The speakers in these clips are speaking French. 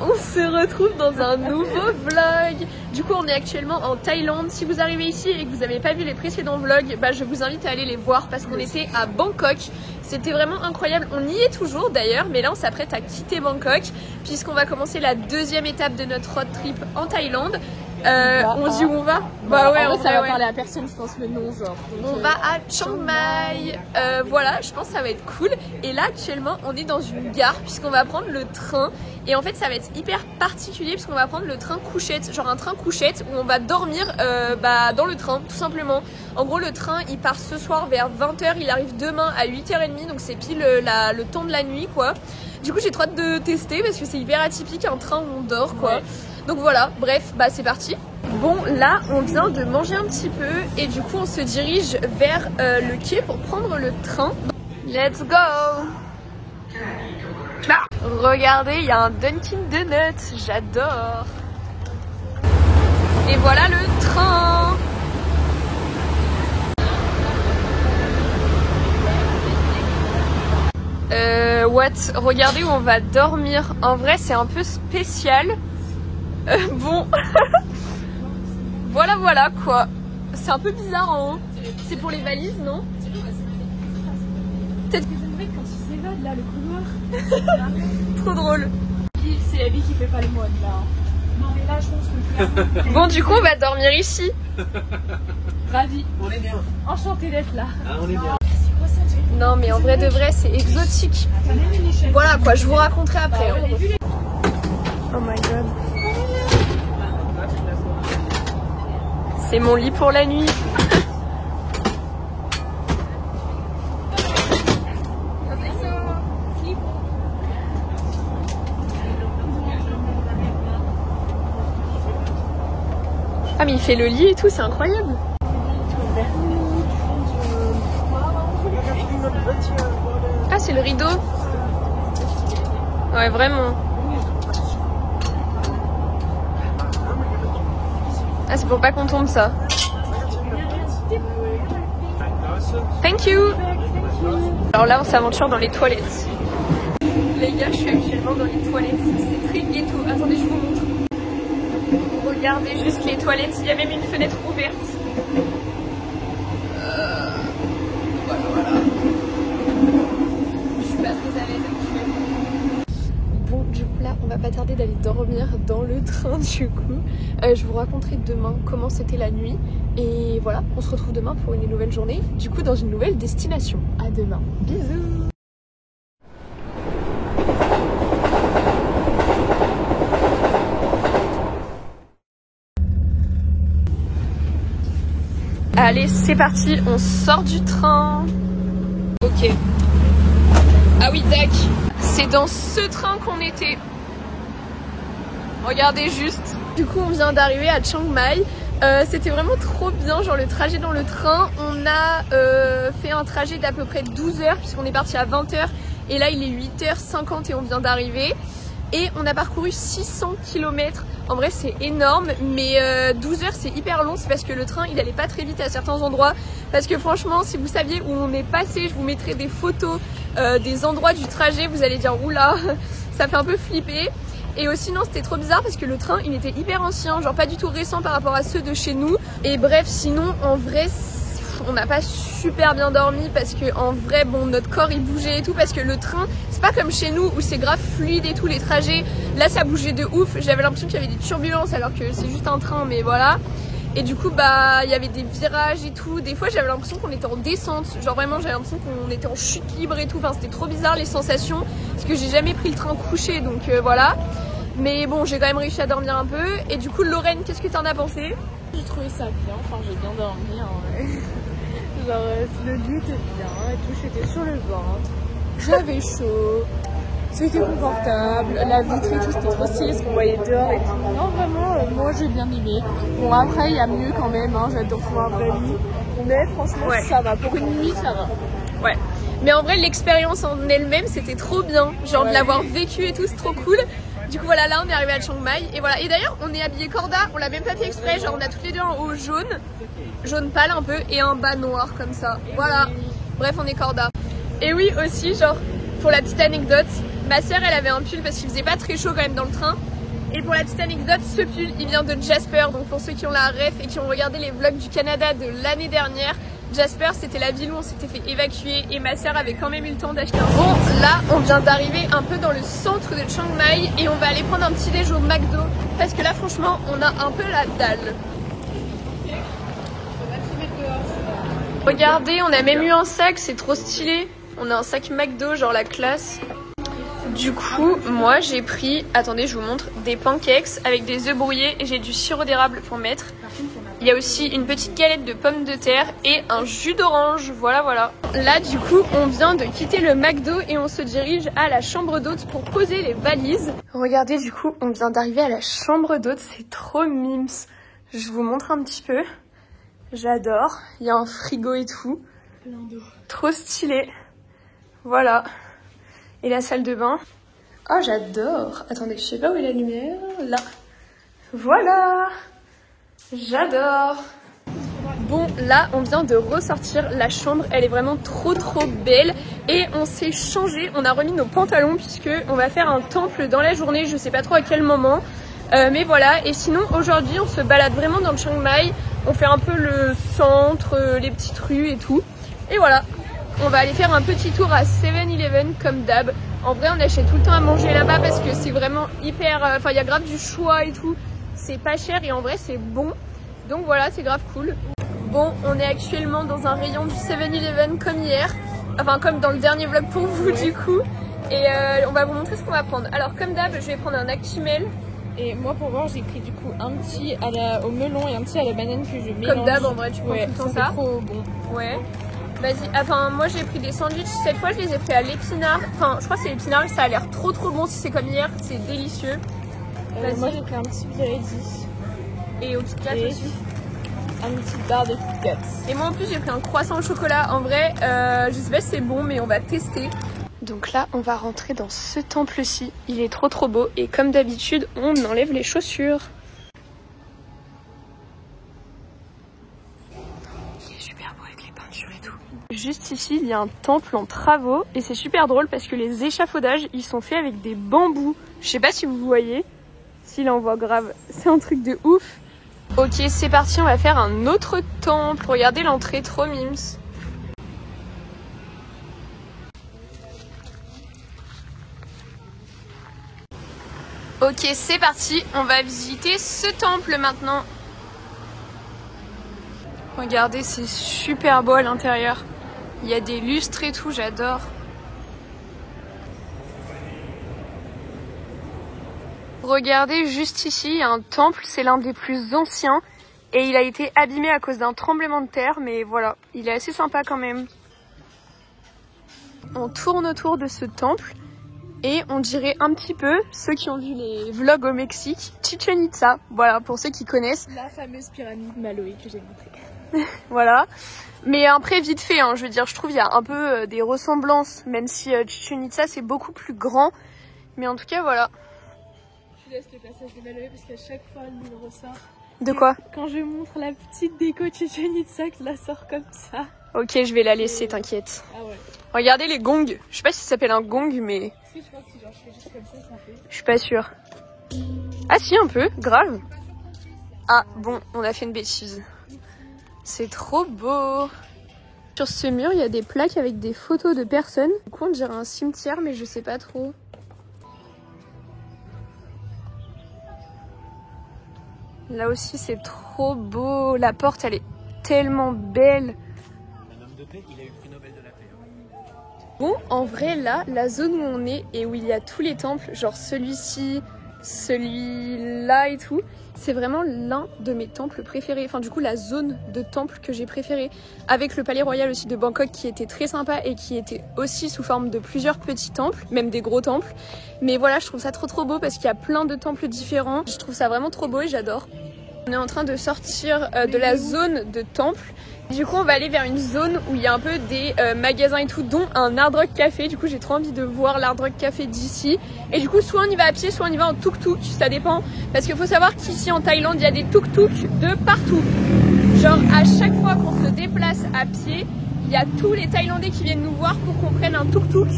on se retrouve dans un nouveau vlog. Du coup, on est actuellement en Thaïlande. Si vous arrivez ici et que vous n'avez pas vu les précédents vlogs, bah, je vous invite à aller les voir parce qu'on était à Bangkok. C'était vraiment incroyable. On y est toujours d'ailleurs, mais là on s'apprête à quitter Bangkok puisqu'on va commencer la deuxième étape de notre road trip en Thaïlande. On dit où on va? Bah ouais, ça va parler à personne, je pense, le nom genre. Donc, on va à Chiang Mai. Voilà, je pense que ça va être cool. Et là actuellement on est dans une gare puisqu'on va prendre le train. Et en fait ça va être hyper particulier puisqu'on va prendre le train couchette, genre un train couchette où on va dormir dans le train tout simplement. En gros le train il part ce soir vers 20 h, il arrive demain à 8 h 30, donc c'est pile le temps de la nuit quoi. Du coup j'ai trop hâte de tester parce que c'est hyper atypique un train où on dort quoi. Ouais. Donc voilà, bref, bah c'est parti. Bon là on vient de manger un petit peu et du coup on se dirige vers le quai pour prendre le train. Let's go! Ah, regardez, il y a un Dunkin Donuts, j'adore. Et voilà le train. What? Regardez où on va dormir. En vrai, c'est un peu spécial. Bon. Voilà quoi. C'est un peu bizarre en haut. C'est pour les valises, non? Peut-être que j'aimerais quand il s'évade là, le couloir. Trop drôle. C'est la vie qui fait pas le moine là. Non mais là je pense que Bon du coup on va dormir ici. Ravi. On est bien. Enchantée d'être là. Ah, on est bien. Non mais en vrai de vrai c'est exotique. Voilà quoi, je vous raconterai après. Oh my god. C'est mon lit pour la nuit. Ah mais il fait le lit et tout, c'est incroyable. Ah c'est le rideau. Ouais vraiment. Ah c'est pour pas qu'on tombe ça. Thank you. Alors là on s'aventure dans les toilettes. Les gars je suis actuellement dans les toilettes. C'est très ghetto. Attendez je vous montre. Regardez juste les toilettes, il y a même une fenêtre ouverte. Voilà. Je suis pas très à l'aise actuellement. Bon, du coup là, on va pas tarder d'aller dormir dans le train du coup. Je vous raconterai demain comment c'était la nuit. Et voilà, on se retrouve demain pour une nouvelle journée. Du coup, dans une nouvelle destination. À demain. Bisous. Allez, c'est parti, on sort du train. Ok. Ah oui, tac. C'est dans ce train qu'on était. Regardez juste. Du coup, on vient d'arriver à Chiang Mai. C'était vraiment trop bien, genre le trajet dans le train. On a fait un trajet d'à peu près 12 heures puisqu'on est parti à 20 h. Et là, il est 8 h 50 et on vient d'arriver. Et on a parcouru 600 km. En vrai c'est énorme, mais 12 heures c'est hyper long, c'est parce que le train il allait pas très vite à certains endroits. Parce que franchement si vous saviez où on est passé, je vous mettrai des photos des endroits du trajet, vous allez dire oula, ça fait un peu flipper. Et aussi non c'était trop bizarre parce que le train il était hyper ancien, genre pas du tout récent par rapport à ceux de chez nous. Et bref sinon en vrai on n'a pas super bien dormi parce que en vrai bon notre corps il bougeait et tout parce que le train c'est pas comme chez nous où c'est grave fluide et tout les trajets. Là ça bougeait de ouf, j'avais l'impression qu'il y avait des turbulences alors que c'est juste un train mais voilà. Et du coup bah il y avait des virages et tout, des fois j'avais l'impression qu'on était en descente, genre vraiment j'avais l'impression qu'on était en chute libre et tout, enfin c'était trop bizarre les sensations parce que j'ai jamais pris le train couché donc voilà. Mais bon j'ai quand même réussi à dormir un peu. Et du coup Lorraine, qu'est-ce que t'en as pensé? J'ai trouvé ça bien, enfin j'ai bien dormi en vrai. Genre le lit était bien et tout, j'étais sur le ventre, j'avais chaud, c'était confortable, la vitre et tout c'était trop stylé parce qu'on voyait dehors et tout. Non vraiment, moi j'ai bien aimé. Bon après il y a mieux quand même, hein, j'adore trouver un vrai lit. Mais franchement ouais. Ça va, pour une nuit ça va. Ouais. Mais en vrai l'expérience en elle-même c'était trop bien, genre ouais. De l'avoir vécu et tout c'est trop cool. Du coup voilà là on est arrivé à Chiang Mai et voilà. Et d'ailleurs on est habillé corda, on l'a même pas fait exprès, genre on a toutes les deux un haut jaune pâle un peu et un bas noir comme ça. Voilà. Bref on est corda. Et oui aussi genre pour la petite anecdote, ma soeur elle avait un pull parce qu'il faisait pas très chaud quand même dans le train. Et pour la petite anecdote, ce pull il vient de Jasper, donc pour ceux qui ont la ref et qui ont regardé les vlogs du Canada de l'année dernière, Jasper c'était la ville où on s'était fait évacuer et ma soeur avait quand même eu le temps d'acheter un. Bon là on vient d'arriver un peu dans le centre de Chiang Mai et on va aller prendre un petit déj au McDo parce que là franchement on a un peu la dalle. Regardez, on a même eu un sac, c'est trop stylé. On a un sac McDo, genre la classe. Du coup, moi j'ai pris, attendez je vous montre, des pancakes avec des œufs brouillés et j'ai du sirop d'érable pour mettre. Il y a aussi une petite galette de pommes de terre et un jus d'orange, voilà. Là du coup, on vient de quitter le McDo et on se dirige à la chambre d'hôte pour poser les valises. Regardez du coup, on vient d'arriver à la chambre d'hôte, c'est trop mimes. Je vous montre un petit peu. J'adore, il y a un frigo et tout. Plein d'eau. Trop stylé. Voilà. Et la salle de bain. Oh, j'adore. Attendez, je sais pas où est la lumière. Là. Voilà. J'adore. Bon, là, on vient de ressortir la chambre. Elle est vraiment trop belle. Et on s'est changé. On a remis nos pantalons puisque on va faire un temple dans la journée. Je sais pas trop à quel moment. Mais voilà. Et sinon, aujourd'hui, on se balade vraiment dans le Chiang Mai. On fait un peu le centre, les petites rues et tout. Et voilà. On va aller faire un petit tour à 7-Eleven comme d'hab. En vrai, on achète tout le temps à manger là-bas parce que c'est vraiment hyper... Enfin, il y a grave du choix et tout. C'est pas cher et en vrai, c'est bon. Donc voilà, c'est grave cool. Bon, on est actuellement dans un rayon du 7-Eleven comme hier. Enfin, comme dans le dernier vlog pour vous du coup. Et on va vous montrer ce qu'on va prendre. Alors, comme d'hab, je vais prendre un Actimel. Et moi pour voir j'ai pris du coup un petit au melon et un petit à la banane que je mélange. Comme d'hab en vrai tu prends tout le temps ça. Trop bon. Ouais. Vas-y, enfin moi j'ai pris des sandwichs, cette fois je les ai pris à l'épinard. Enfin je crois que c'est l'épinard et ça a l'air trop bon si c'est comme hier, c'est délicieux. Moi j'ai pris un petit Pirelli. Et au Kit Kat aussi. Un petit bar de Kit Kat. Et moi en plus j'ai pris un croissant au chocolat, en vrai je sais pas si c'est bon mais on va tester. Donc là, on va rentrer dans ce temple-ci. Il est trop beau. Et comme d'habitude, on enlève les chaussures. Il est super beau avec les peintures et tout. Juste ici, il y a un temple en travaux. Et c'est super drôle parce que les échafaudages, ils sont faits avec des bambous. Je sais pas si vous voyez. Si là, on voit grave. C'est un truc de ouf. Ok, c'est parti. On va faire un autre temple. Regardez l'entrée, trop mimes. Ok, c'est parti, on va visiter ce temple maintenant. Regardez, c'est super beau à l'intérieur. Il y a des lustres et tout, j'adore. Regardez, juste ici, il y a un temple, c'est l'un des plus anciens. Et il a été abîmé à cause d'un tremblement de terre, mais voilà, il est assez sympa quand même. On tourne autour de ce temple. Et on dirait un petit peu, ceux qui ont vu les vlogs au Mexique, Chichen Itza, voilà, pour ceux qui connaissent. La fameuse pyramide Maloé que j'ai montrée. Voilà, mais après vite fait, hein, je veux dire, je trouve il y a un peu des ressemblances, même si Chichen Itza c'est beaucoup plus grand, mais en tout cas voilà. Je laisse le passage de Maloé parce qu'à chaque fois il me ressort. De quoi? Quand je montre la petite déco Chichen Itza, je la sors comme ça. Ok, je vais la laisser, t'inquiète. Ah ouais. Regardez les gongs, je sais pas si ça s'appelle un gong, mais... Je pense que genre, je fais juste comme ça fait. Je suis pas sûre. Ah si, un peu, grave. Ah bon, on a fait une bêtise. C'est trop beau. Sur ce mur, il y a des plaques avec des photos de personnes. Du coup, on dirait un cimetière, mais je sais pas trop. Là aussi, c'est trop beau. La porte, elle est tellement belle. Un homme de paix, il a eu le prix Nobel de la paix. Bon, en vrai, là, la zone où on est et où il y a tous les temples, genre celui-ci, celui-là et tout, c'est vraiment l'un de mes temples préférés. Enfin, du coup, la zone de temple que j'ai préférée. Avec le palais royal aussi de Bangkok qui était très sympa et qui était aussi sous forme de plusieurs petits temples, même des gros temples. Mais voilà, je trouve ça trop beau parce qu'il y a plein de temples différents. Je trouve ça vraiment trop beau et j'adore. On est en train de sortir de la zone de temple. Du coup, on va aller vers une zone où il y a un peu des magasins et tout, dont un Hard Rock Café. Du coup, j'ai trop envie de voir l'Hard Rock Café d'ici. Et du coup, soit on y va à pied, soit on y va en tuk-tuk, ça dépend. Parce qu'il faut savoir qu'ici en Thaïlande, il y a des tuk-tuk de partout. Genre, à chaque fois qu'on se déplace à pied, il y a tous les Thaïlandais qui viennent nous voir pour qu'on prenne un tuk-tuk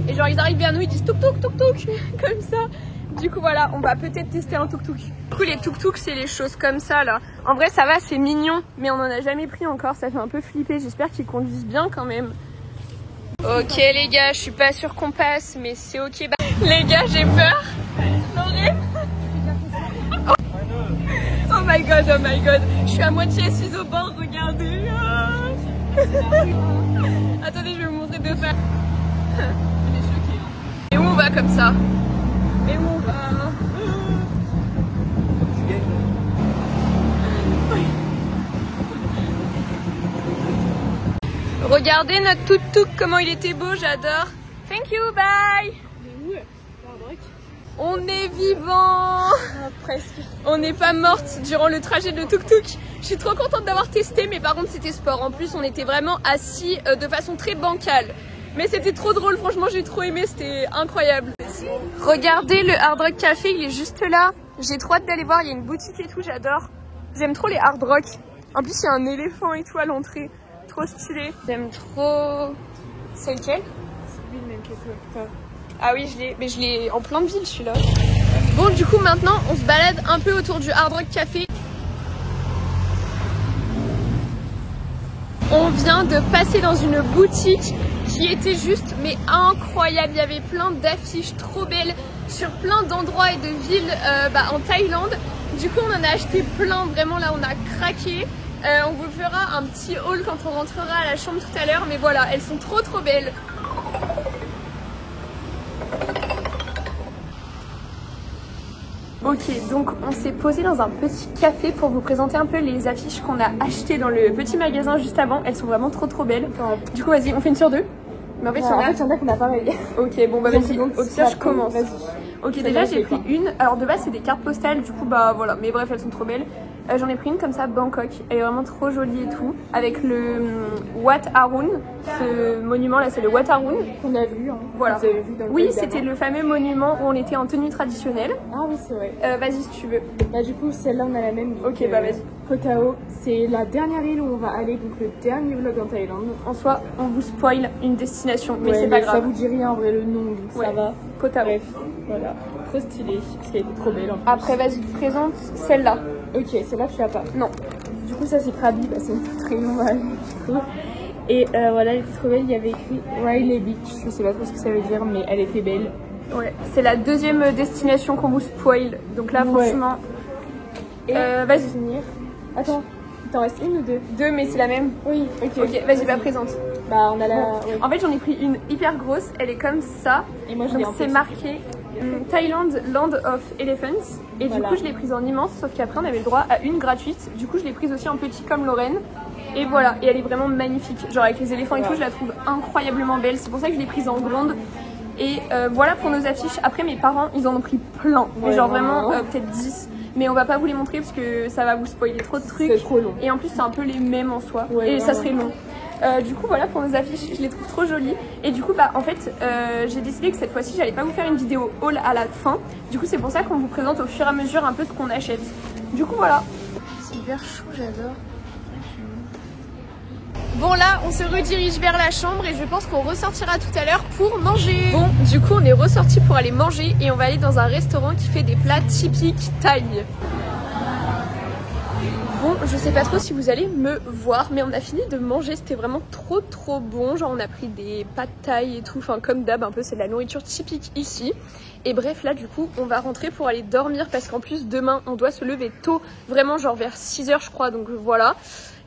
Et genre ils arrivent vers nous, ils disent tuk tuk tuk tuk comme ça. Du coup voilà, on va peut-être tester un tuk tuk. Du coup les tuk tuk c'est les choses comme ça là. En vrai ça va, c'est mignon, mais on en a jamais pris encore, ça fait un peu flipper. J'espère qu'ils conduisent bien quand même. Ok les gars, je suis pas sûre qu'on passe, mais c'est ok. Bah, les gars, j'ai peur. Lorraine. Oh my god, oh my god. Je suis à moitié assise au bord, regardez. Attendez, je vais vous montrer de face. Et où on va comme ça? Et où on va? Regardez notre tuk-tuk, comment il était beau, j'adore. Thank you, bye. On est vivant. Presque. On n'est pas morte durant le trajet de tuk-tuk. Je suis trop contente d'avoir testé, mais par contre c'était sport. En plus on était vraiment assis de façon très bancale. Mais c'était trop drôle, franchement j'ai trop aimé, c'était incroyable. Regardez le Hard Rock Café, il est juste là. J'ai trop hâte d'aller voir, il y a une boutique et tout, j'adore. J'aime trop les Hard Rock. En plus il y a un éléphant et tout à l'entrée. Trop stylé. J'aime trop... C'est lequel? C'est lui le même que toi. Ah oui, mais je l'ai en plein de villes celui-là. Bon, du coup, maintenant, on se balade un peu autour du Hard Rock Café. On vient de passer dans une boutique qui était juste, mais incroyable. Il y avait plein d'affiches trop belles sur plein d'endroits et de villes en Thaïlande. Du coup, on en a acheté plein. Vraiment, là, on a craqué. On vous fera un petit haul quand on rentrera à la chambre tout à l'heure. Mais voilà, elles sont trop belles. Ok, donc on s'est posé dans un petit café pour vous présenter un peu les affiches qu'on a achetées dans le petit magasin juste avant. Elles sont vraiment trop belles. Du coup, vas-y, on fait une sur deux. Mais en fait, il y en a qu'on a pareil. Ok, bon bah vas-y, au pire je commence. Ok, déjà j'ai pris une. Alors de base c'est des cartes postales, du coup bah voilà, mais bref elles sont trop belles. J'en ai pris une comme ça, Bangkok, elle est vraiment trop jolie et tout. Avec le Wat Arun, ce monument là c'est le Wat Arun. Qu'on a vu, hein. Voilà. Vous avez vu dans le oui, c'était le fameux monument où on était en tenue traditionnelle. Ah oui, c'est vrai. Vas-y si tu veux. Bah du coup celle-là on a la même. Ok, bah vas-y. Koh Tao, c'est la dernière île où on va aller, donc le dernier vlog en Thaïlande. En soi, on vous spoil une destination, mais ouais, c'est pas grave. Ça vous dit rien en vrai le nom, donc ouais. Ça va. Koh Tao. Bref, voilà. Trop stylé, parce qu'elle était trop belle en plus. Après vas-y, te présente celle-là. Ok, celle-là tu l'as pas. Non. Du coup ça c'est Krabi, bah, c'est très normal. Et voilà, elle était trop belle, il y avait écrit Riley Beach, je sais pas trop ce que ça veut dire, mais elle était belle. Ouais, c'est la deuxième destination qu'on vous spoil, donc là franchement... Et vas-y. finir. Attends, il t'en reste une ou deux? Deux, mais c'est la même. Oui, ok. Vas-y, bah présente. Bah on a la... Bon. Ouais. En fait j'en ai pris une hyper grosse, elle est comme ça. Et moi je l'ai en c'est marqué Thailand Land of Elephants. Et voilà. Du coup je l'ai prise en immense, sauf qu'après on avait le droit à une gratuite. Du coup je l'ai prise aussi en petit comme Lorraine. Et voilà, et elle est vraiment magnifique. Genre avec les éléphants et tout, je la trouve incroyablement belle. C'est pour ça que je l'ai prise en grande. Et voilà pour nos affiches. Après mes parents ils en ont pris plein. Ouais, genre vraiment peut-être 10. Mais on va pas vous les montrer parce que ça va vous spoiler trop de trucs. C'est trop long. Et en plus c'est un peu les mêmes en soi. Ouais, et ça serait long. Du coup voilà pour nos affiches, je les trouve trop jolies. Et du coup bah en fait j'ai décidé que cette fois-ci j'allais pas vous faire une vidéo haul à la fin. Du coup c'est pour ça qu'on vous présente au fur et à mesure un peu ce qu'on achète. Du coup voilà. C'est hyper chaud, j'adore. Bon là on se redirige vers la chambre et je pense qu'on ressortira tout à l'heure pour manger. Bon du coup on est ressorti pour aller manger et on va aller dans un restaurant qui fait des plats typiques thaï. Bon, je sais pas trop si vous allez me voir, mais on a fini de manger, c'était vraiment trop bon. Genre on a pris des pâtes thaï et tout, enfin comme d'hab un peu, c'est de la nourriture typique ici. Et bref là du coup on va rentrer pour aller dormir parce qu'en plus demain on doit se lever tôt, vraiment genre vers 6 h je crois, donc voilà.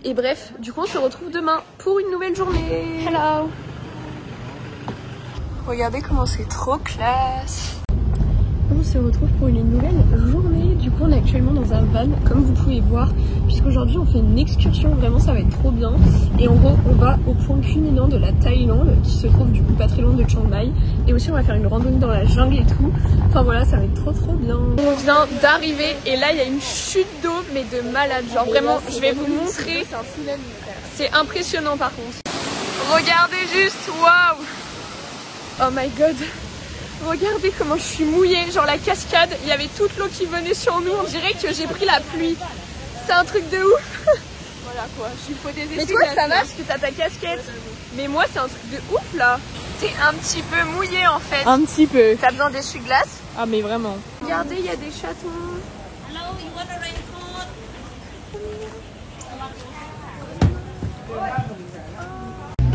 Et bref, du coup on se retrouve demain pour une nouvelle journée. Hello. Regardez comment c'est trop classe. On se retrouve pour une nouvelle journée. Du coup on est actuellement dans un van comme vous pouvez voir, puisqu'aujourd'hui on fait une excursion, vraiment ça va être trop bien. Et en gros on va au point culminant de la Thaïlande qui se trouve du coup pas très loin de Chiang Mai. Et aussi on va faire une randonnée dans la jungle et tout. Enfin voilà, ça va être trop bien. On vient d'arriver et là il y a une chute d'eau mais de malade. Genre vraiment je vais vous montrer. C'est impressionnant par contre. Regardez juste, waouh. Oh my god. Regardez comment je suis mouillée, genre la cascade, il y avait toute l'eau qui venait sur nous, on dirait que j'ai pris la pluie. C'est un truc de ouf. Voilà quoi, il faut des essais. Mais toi ça va parce que t'as ta casquette. Mais moi c'est un truc de ouf là. T'es un petit peu mouillé en fait. Un petit peu. T'as besoin d'essuie-glace? Ah mais vraiment. Regardez, il y a des chatons.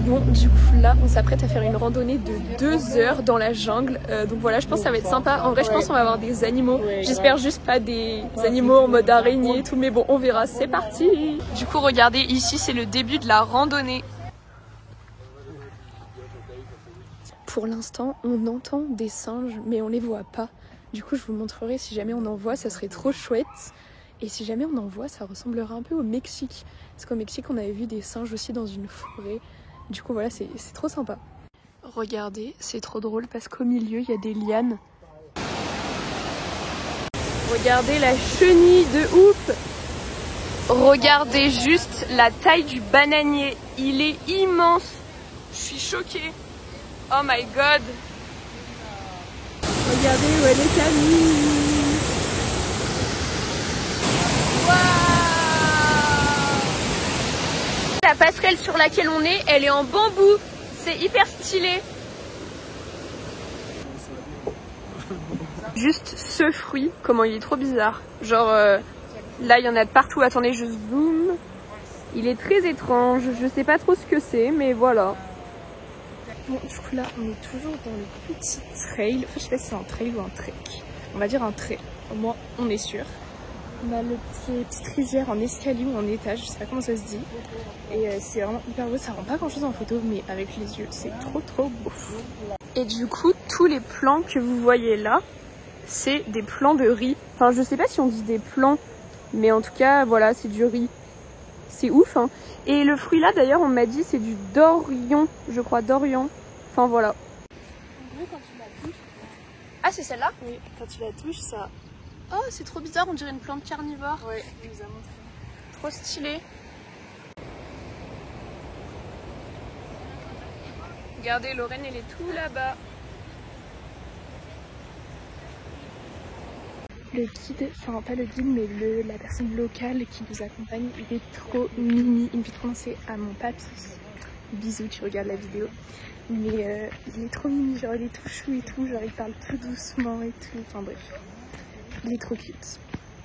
Bon, du coup là, on s'apprête à faire une randonnée de 2 heures dans la jungle. Donc voilà, je pense que ça va être sympa. En vrai, je pense qu'on va avoir des animaux. J'espère juste pas des animaux en mode araignée et tout. Mais bon, on verra. C'est parti. Du coup, regardez, ici, c'est le début de la randonnée. Pour l'instant, on entend des singes, mais on les voit pas. Du coup, je vous montrerai si jamais on en voit, ça serait trop chouette. Et si jamais on en voit, ça ressemblera un peu au Mexique. Parce qu'au Mexique, on avait vu des singes aussi dans une forêt. Du coup, voilà, c'est trop sympa. Regardez, c'est trop drôle parce qu'au milieu, il y a des lianes. Regardez la chenille de ouf! Regardez juste la taille du bananier. Il est immense. Je suis choquée. Oh my god! Regardez où elle est Camille. La passerelle sur laquelle on est, elle est en bambou. C'est hyper stylé. Juste ce fruit, comment il est trop bizarre. Genre, là il y en a de partout. Attendez, je zoome. Il est très étrange. Je sais pas trop ce que c'est, mais voilà. Bon, du coup là, on est toujours dans le petit trail. Enfin, je sais pas si c'est un trail ou un trek. On va dire un trait. Au moins, on est sûr. On a les petites rizières en escalier ou en étage, je sais pas comment ça se dit. Et c'est vraiment hyper beau, ça rend pas grand chose en photo, mais avec les yeux, c'est trop beau. Et du coup, tous les plants que vous voyez là, c'est des plants de riz. Enfin, je sais pas si on dit des plants, mais en tout cas, voilà, c'est du riz. C'est ouf, hein. Et le fruit là, d'ailleurs, on m'a dit, c'est du dorion, je crois, dorian. Enfin, voilà. En gros, quand tu la touches... Ah, c'est celle-là? Oui, quand tu la touches, ça... Oh, c'est trop bizarre, on dirait une plante carnivore. Ouais, il nous a montré. Trop stylé. Regardez, Lorraine, elle est tout là-bas. Le guide, enfin pas le guide, mais la personne locale qui nous accompagne, il est trop mimi. Il me fait trop penser à mon papy. Bisous, tu regardes la vidéo. Mais il est trop mimi, genre il est tout chou et tout, genre il parle tout doucement et tout. Enfin bref, il est trop cute.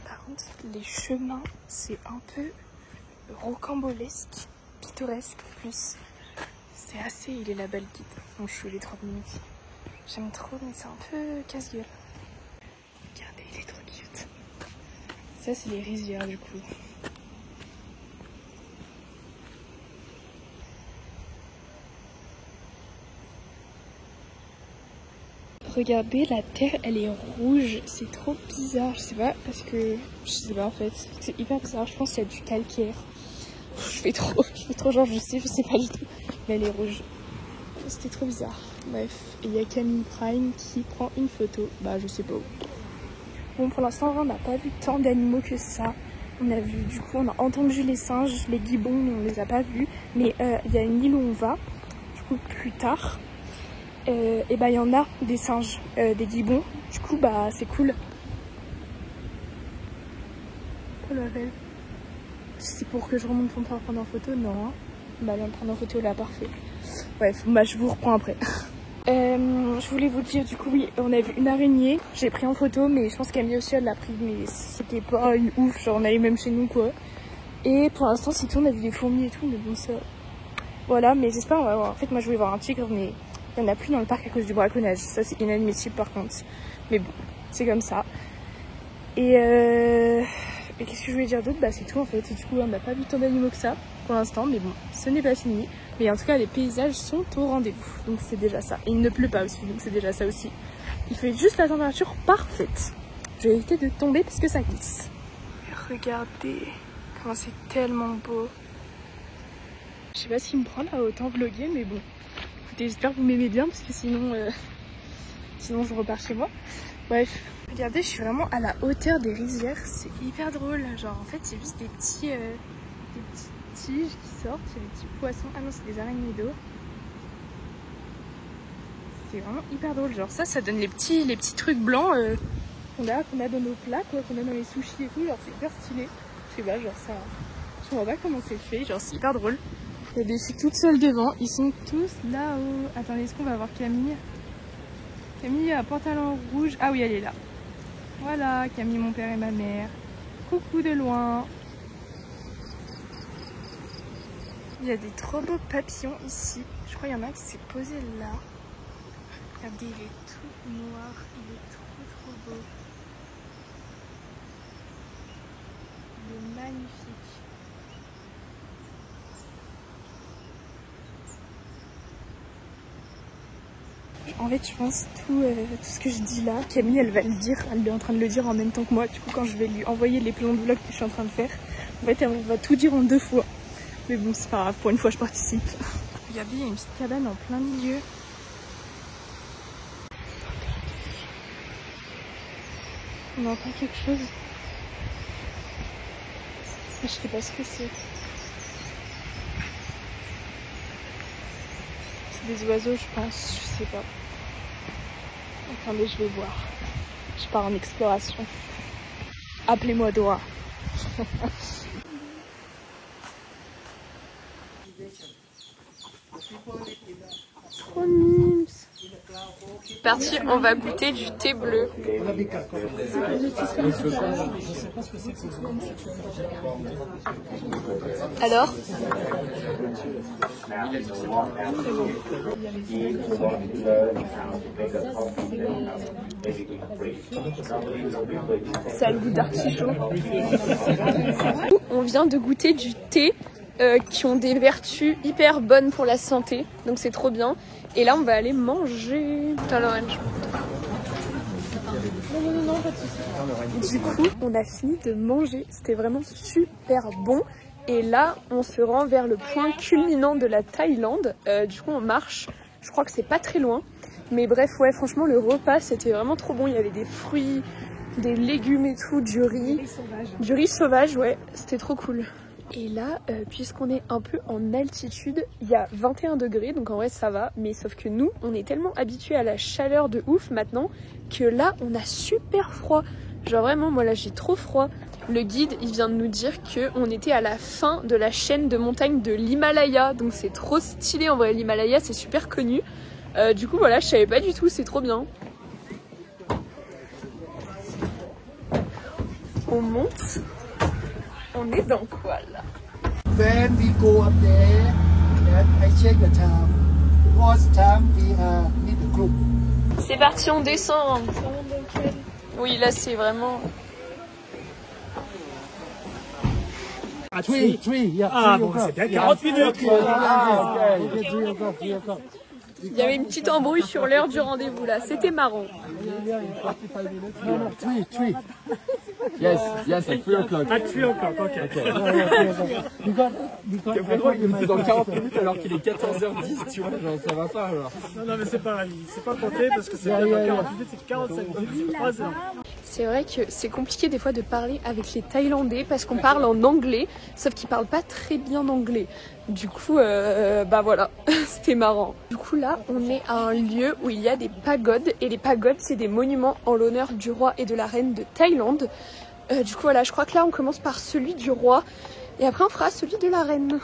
Par contre, les chemins, c'est un peu rocambolesque, pittoresque plus. C'est assez, il est là-bas le guide. Mon chou, il est trop mimi. J'aime trop, mais c'est un peu casse-gueule. Regardez, il est trop cute. Ça, c'est les rizières du coup. Regardez, la terre, elle est rouge. C'est trop bizarre. Je sais pas, parce que... Je sais pas en fait. C'est hyper bizarre. Je pense qu'il y a du calcaire. Je fais trop genre, je sais pas du tout. Mais elle est rouge. C'était trop bizarre. Bref, il y a Camille Prime qui prend une photo. Bah, je sais pas où. Bon, pour l'instant, on n'a pas vu tant d'animaux que ça. On a vu, du coup, on a entendu les singes, les gibbons, mais on les a pas vus. Mais il y a une île où on va, du coup, plus tard. Et bah, il y en a des singes, des gibbons. Du coup, bah, c'est cool. C'est pour que je remonte pour me prendre en photo? Non. Hein. Bah, viens me prendre en photo là, parfait. Bref, bah, je vous reprends après. Je voulais vous dire, du coup, oui, on a vu une araignée. J'ai pris en photo, mais je pense qu'Amie aussi, elle l'a pris, mais c'était pas une ouf. Genre, on allait même chez nous, quoi. Et pour l'instant, c'est tout. On a vu des fourmis et tout, mais bon, ça. Voilà, mais j'espère, on va voir. En fait, moi, je voulais voir un tigre, mais il n'y en a plus dans le parc à cause du braconnage. Ça, c'est inadmissible, par contre. Mais bon, c'est comme ça. Et qu'est-ce que je voulais dire d'autre? Bah, c'est tout, en fait. Et du coup, on n'a pas vu tant d'animaux que ça, pour l'instant, mais bon, ce n'est pas fini. Mais en tout cas, les paysages sont au rendez-vous. Donc c'est déjà ça. Et il ne pleut pas aussi, donc c'est déjà ça aussi. Il fait juste la température parfaite. Je vais éviter de tomber parce que ça glisse. Regardez comment c'est tellement beau. Je sais pas s'il me prend là autant vloguer, mais bon. Écoutez, j'espère que vous m'aimez bien parce que sinon, sinon je repars chez moi. Bref. Regardez, je suis vraiment à la hauteur des rizières. C'est hyper drôle. Genre en fait, c'est juste des petites tiges qui sortent, il y a des petits poissons. Ah non, c'est des araignées d'eau. C'est vraiment hyper drôle. Genre ça donne les petits trucs blancs qu'on a dans nos plats, quoi, qu'on a dans les sushis et tout. Genre c'est hyper stylé. Je sais pas, genre ça. Je vois pas comment c'est fait. Genre c'est hyper drôle. Il y a des filles toutes seules devant. Ils sont tous là-haut. Attendez, est-ce qu'on va voir Camille? Camille a un pantalon rouge. Ah oui, elle est là. Voilà, Camille, mon père et ma mère. Coucou de loin. Il y a des trop beaux papillons ici. Je crois qu'il y en a qui s'est posé là. Regardez, il est tout noir. Il est trop beau. Il est magnifique. En fait, je pense tout ce que je dis là, Camille, elle va le dire. Elle est en train de le dire en même temps que moi. Du coup, quand je vais lui envoyer les plans de vlog que je suis en train de faire, en fait, elle va tout dire en 2 fois. Mais bon, c'est pas grave. Pour une fois, je participe. Regardez, il y a une petite cabane en plein milieu. On entend quelque chose. Je sais pas ce que c'est. C'est des oiseaux, je pense. Je sais pas. Attendez, je vais voir. Je pars en exploration. Appelez-moi Dora. Trop mimes. Parti, on va goûter du thé bleu. Alors? Ça a le goût d'artichaut. On vient de goûter du thé qui ont des vertus hyper bonnes pour la santé. Donc c'est trop bien. Et là on va aller manger. Putain, l'orange. Non, pas de soucis. Du coup, on a fini de manger. C'était vraiment super bon. Et là, on se rend vers le point culminant de la Thaïlande. Du coup, on marche. Je crois que c'est pas très loin. Mais bref, ouais, franchement, le repas, c'était vraiment trop bon. Il y avait des fruits, des légumes et tout, du riz. Du riz sauvage, ouais. C'était trop cool. Et là, puisqu'on est un peu en altitude, il y a 21 degrés, donc en vrai ça va, mais sauf que nous, on est tellement habitués à la chaleur de ouf maintenant, que là, on a super froid. Genre vraiment, moi là, j'ai trop froid. Le guide, il vient de nous dire qu'on était à la fin de la chaîne de montagnes de l'Himalaya, donc c'est trop stylé en vrai, l'Himalaya, c'est super connu. Du coup, voilà, je savais pas du tout, c'est trop bien. On monte. On est dans quoi là? When we go up there, and I check the time. What time we need the group? C'est parti, on descend. Oui, là c'est vraiment. Three, yeah. Ah bon, c'est bien 40 minutes. Il y avait une petite embrouille sur l'heure du rendez-vous là, c'était marrant. No, three. Yes, at 3 o'clock. À 3 o'clock, ok. We got Pedro, il nous dit dans 40 minutes alors qu'il est 14h10, tu vois, genre ça va pas alors. Non, mais c'est pareil, c'est pas compté parce que c'est pas 40 minutes, c'est 45 minutes, c'est 3 heures. C'est vrai que c'est compliqué des fois de parler avec les Thaïlandais parce qu'on parle en anglais, sauf qu'ils parlent pas très bien anglais. Du coup, bah voilà, c'était marrant. Du coup là, on est à un lieu où il y a des pagodes, et les pagodes c'est des monuments en l'honneur du roi et de la reine de Thaïlande. Du coup voilà, je crois que là on commence par celui du roi, et après on fera celui de la reine.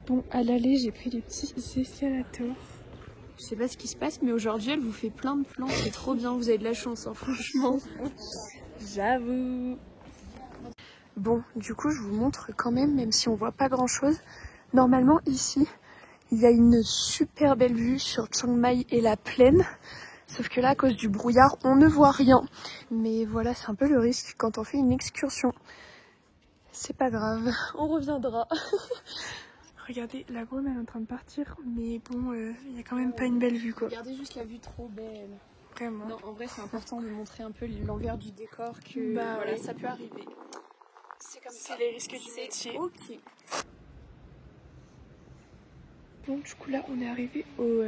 Bon, à l'aller, j'ai pris des petits escalators. Je sais pas ce qui se passe, mais aujourd'hui elle vous fait plein de plans, c'est trop bien, vous avez de la chance, hein, franchement. J'avoue. Bon, du coup je vous montre quand même si on voit pas grand chose. Normalement ici, il y a une super belle vue sur Chiang Mai et la plaine. Sauf que là, à cause du brouillard, on ne voit rien. Mais voilà, c'est un peu le risque quand on fait une excursion. C'est pas grave, on reviendra. Regardez, la brume elle est en train de partir, mais bon, il y a quand même pas une belle vue quoi. Regardez juste la vue trop belle. Vraiment. Non, en vrai, c'est important de montrer un peu l'envers du décor, que Bah voilà, ouais. ça peut arriver. C'est comme ça. C'est les risques du métier. Ok. Bon, du coup là, on est arrivé au,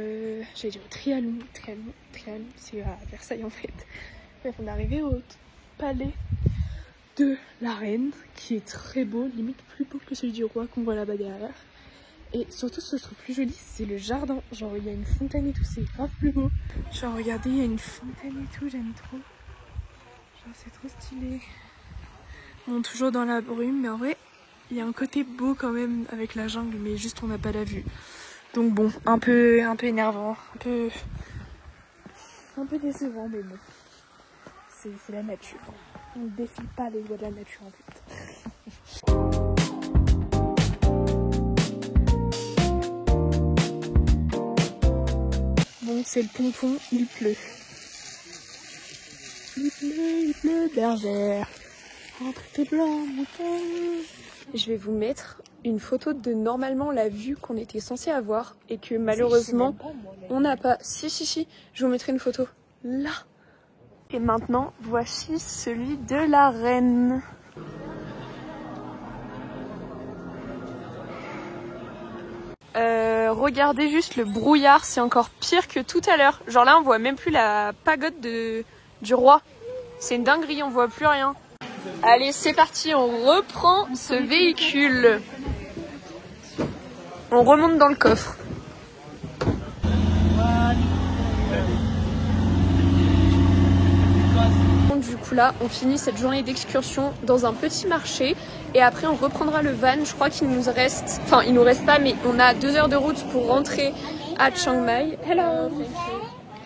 j'allais dire au Trianon, c'est à Versailles en fait. Bref, on est arrivé au palais de la reine, qui est très beau, limite plus beau que celui du roi qu'on voit là-bas derrière. Et surtout, ce que je trouve plus joli, c'est le jardin. Genre, il y a une fontaine et tout, c'est grave plus beau. Genre, regardez, il y a une fontaine et tout, j'aime trop. Genre, c'est trop stylé. Bon, toujours dans la brume, mais en vrai, Il y a un côté beau quand même avec la jungle, mais juste on n'a pas la vue. Donc bon, un peu énervant, un peu décevant, mais bon. C'est la nature. On ne défie pas les lois de la nature en fait. Bon, c'est le pompon, il pleut. Il pleut, bergère. Entre tes blancs moutons. Je vais vous mettre une photo de normalement la vue qu'on était censé avoir et que malheureusement on n'a pas. Si, je vous mettrai une photo là. Et maintenant, voici celui de la reine. Regardez juste le brouillard, c'est encore pire que tout à l'heure. Genre là, on voit même plus la pagode du roi. C'est une dinguerie, on voit plus rien. Allez, c'est parti, on reprend ce véhicule. On remonte dans le coffre. Du coup là, on finit cette journée d'excursion dans un petit marché et après on reprendra le van. Je crois qu'il nous reste, enfin il nous reste pas, mais on a 2 heures de route pour rentrer à Chiang Mai. Hello.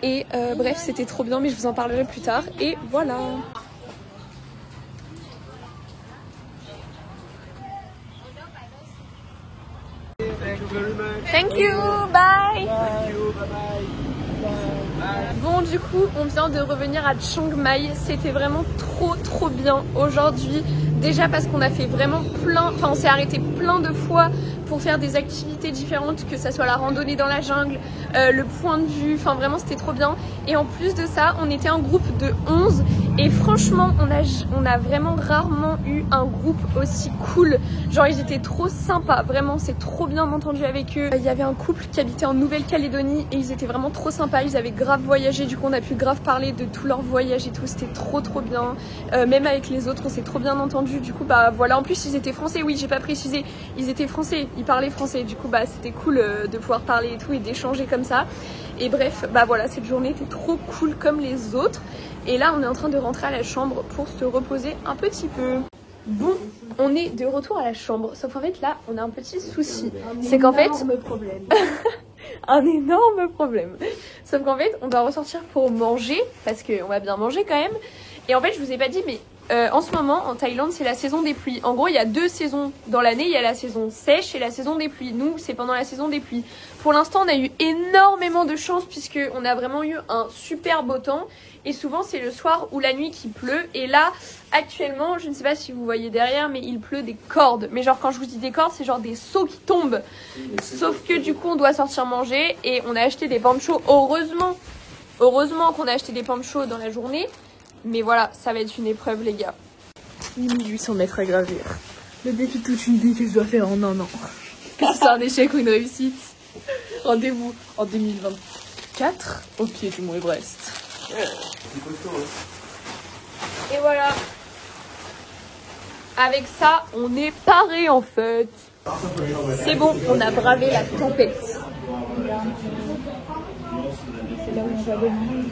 Et bref, c'était trop bien, mais je vous en parlerai plus tard. Et voilà. Thank you, bye. Bon, du coup, on vient de revenir à Chiang Mai. C'était vraiment trop bien aujourd'hui. Déjà parce qu'on a fait vraiment on s'est arrêté plein de fois pour faire des activités différentes, que ça soit la randonnée dans la jungle, le point de vue, enfin vraiment c'était trop bien. Et en plus de ça, on était un groupe de 11 et franchement, on a vraiment rarement eu un groupe aussi cool. Genre ils étaient trop sympas, vraiment c'est trop bien entendu avec eux. Il y avait un couple qui habitait en Nouvelle-Calédonie et ils étaient vraiment trop sympas, ils avaient grave voyagé, du coup on a pu grave parler de tout leur voyage et tout, c'était trop bien. Même avec les autres, on s'est trop bien entendu, du coup bah voilà, en plus ils étaient français, oui j'ai pas précisé, ils étaient français, ils parlaient français, du coup bah c'était cool de pouvoir parler et tout et d'échanger comme ça. Et bref, bah voilà, cette journée était trop cool comme les autres. Et là, on est en train de rentrer à la chambre pour se reposer un petit peu. Bon, on est de retour à la chambre. Sauf qu'en fait, là, on a un petit souci. C'est qu'en fait... un énorme problème. Sauf qu'en fait, on doit ressortir pour manger. Parce qu'on va bien manger quand même. Et en fait, je vous ai pas dit, mais en ce moment, en Thaïlande, c'est la saison des pluies. En gros, il y a 2 saisons dans l'année. Il y a la saison sèche et la saison des pluies. Nous, c'est pendant la saison des pluies. Pour l'instant, on a eu énormément de chance puisqu'on a vraiment eu un super beau temps. Et souvent, c'est le soir ou la nuit qui pleut. Et là, actuellement, je ne sais pas si vous voyez derrière, mais il pleut des cordes. Mais genre, quand je vous dis des cordes, c'est genre des seaux qui tombent. Sauf que du coup, on doit sortir manger. Et on a acheté des panchos. Heureusement qu'on a acheté des panchos dans la journée. Mais voilà, ça va être une épreuve, les gars. 1800 mètres à gravir. Le défi de toute une vie que je dois faire en un an. Que ce soit un échec ou une réussite. Rendez-vous en 2024 au pied du Mont Everest. Et voilà. Avec ça, on est paré en fait. C'est bon, on a bravé la tempête. C'est là où on va venir.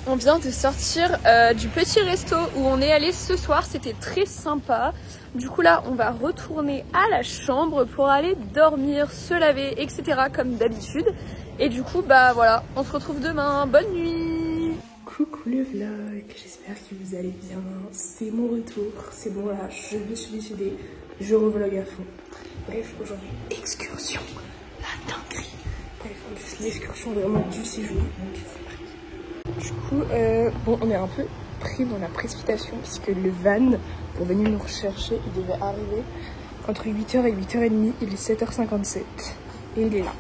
On vient de sortir du petit resto où on est allé ce soir, c'était très sympa. Du coup là on va retourner à la chambre pour aller dormir, se laver, etc. comme d'habitude. Et du coup bah voilà, on se retrouve demain, bonne nuit. Coucou le vlog, j'espère que vous allez bien. C'est mon retour, c'est bon là, je me suis décidée, je revlog à fond. Bref, aujourd'hui, excursion, la dinguerie. Bref, l'excursion vraiment du séjour, donc c'est parti. Du coup, bon, on est un peu pris dans la précipitation puisque le van, pour venir nous rechercher, il devait arriver entre 8h et 8h30, il est 7h57 et il est là.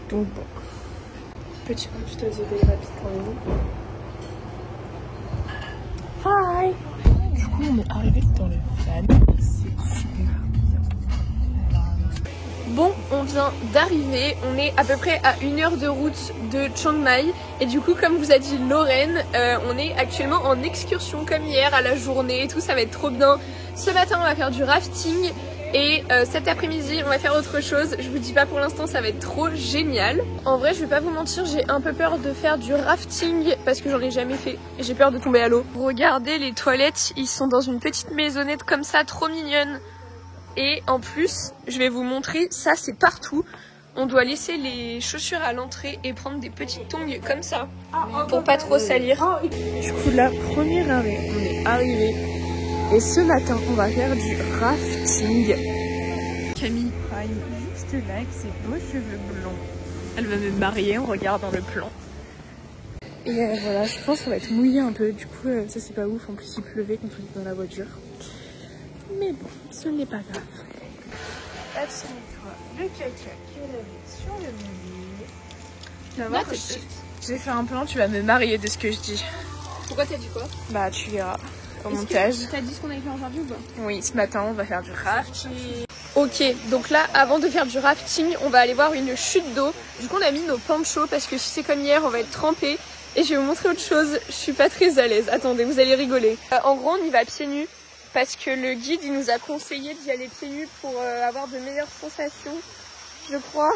Donc bon, petit reportage de rapide quand même. Hi. Du coup, on est arrivé dans le van, c'est super bien. Bon, on vient d'arriver, on est à peu près à 1 heure de route de Chiang Mai et du coup comme vous a dit Lorraine, on est actuellement en excursion comme hier à la journée et tout, ça va être trop bien. Ce matin on va faire du rafting Et cet après-midi on va faire autre chose. Je vous dis pas pour l'instant, ça va être trop génial. En vrai je vais pas vous mentir, j'ai un peu peur de faire du rafting parce que j'en ai jamais fait et j'ai peur de tomber à l'eau. Regardez les toilettes, ils sont dans une petite maisonnette comme ça, trop mignonne. Et en plus je vais vous montrer, ça c'est partout. On doit laisser les chaussures à l'entrée et prendre des petites tongs comme ça pour pas trop salir. Du coup la première arrêt, on est arrivé. Et ce matin, on va faire du rafting. Camille prime juste là avec ses beaux cheveux blonds. Elle va me marier en regardant le plan. Et voilà, je pense qu'on va être mouillé un peu. Du coup, ça c'est pas ouf. En plus, il pleuvait quand on était dans la voiture. Mais bon, ce n'est pas grave. Là, tu nettoies le caca qu'elle avait sur le menu. Tu vas voir que j'ai fait un plan, tu vas me marier de ce que je dis. Pourquoi t'as dit quoi? Bah, tu verras. Au montage. T'as dit ce qu'on avait fait aujourd'hui ou pas? Oui, ce matin on va faire du rafting. Ok, donc là avant de faire du rafting, on va aller voir une chute d'eau. Du coup on a mis nos ponchos parce que si c'est comme hier on va être trempés. Et je vais vous montrer autre chose, je suis pas très à l'aise. Attendez, vous allez rigoler. En gros on y va pieds nus parce que le guide il nous a conseillé d'y aller pieds nus pour avoir de meilleures sensations, je crois,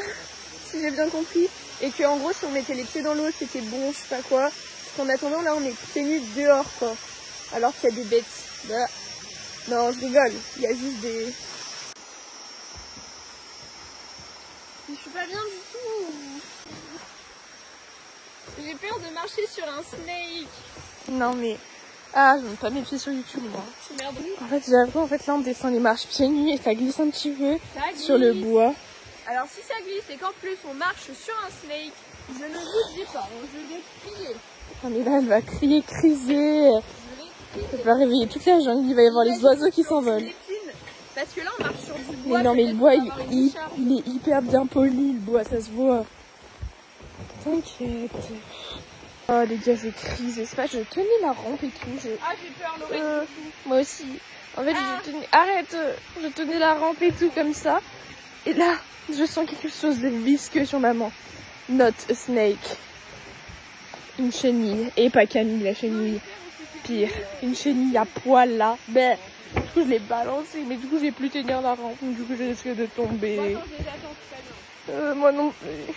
si j'ai bien compris. Et que en gros si on mettait les pieds dans l'eau c'était bon, je sais pas quoi. En attendant là on est pieds nus dehors quoi. Alors qu'il y a des bêtes. Bah. Non, je rigole. Il y a juste des... Je suis pas bien du tout. J'ai peur de marcher sur un snake. Non mais... Ah, je mets pas mes pieds sur YouTube moi. C'est merde. En fait j'avoue, en fait là on descend les marches pieds nus et ça glisse un petit peu sur le bois. Alors si ça glisse et qu'en plus on marche sur un snake, je ne vous dis pas, je vais crier. Non mais là elle va crier, criser. Elle va réveiller toute la jungle, il va y avoir les oiseaux qui s'envolent. Parce que là on marche sur du bois. Mais non mais le bois il est hyper bien poli, le bois ça se voit. T'inquiète. Oh les gars j'ai crisé, c'est pas, je tenais la rampe et tout. Ah j'ai peur Lorraine. Moi aussi. En fait je tenais, arrête, je tenais la rampe et tout comme ça. Et là je sens quelque chose de visqueux sur ma main. Not a snake. Une chenille, et pas Camille la chenille. Pire, une chenille à poil là. Ben, du coup je l'ai balancée, mais du coup j'ai plus tenir la rampe, du coup je risque de tomber. Moi non plus.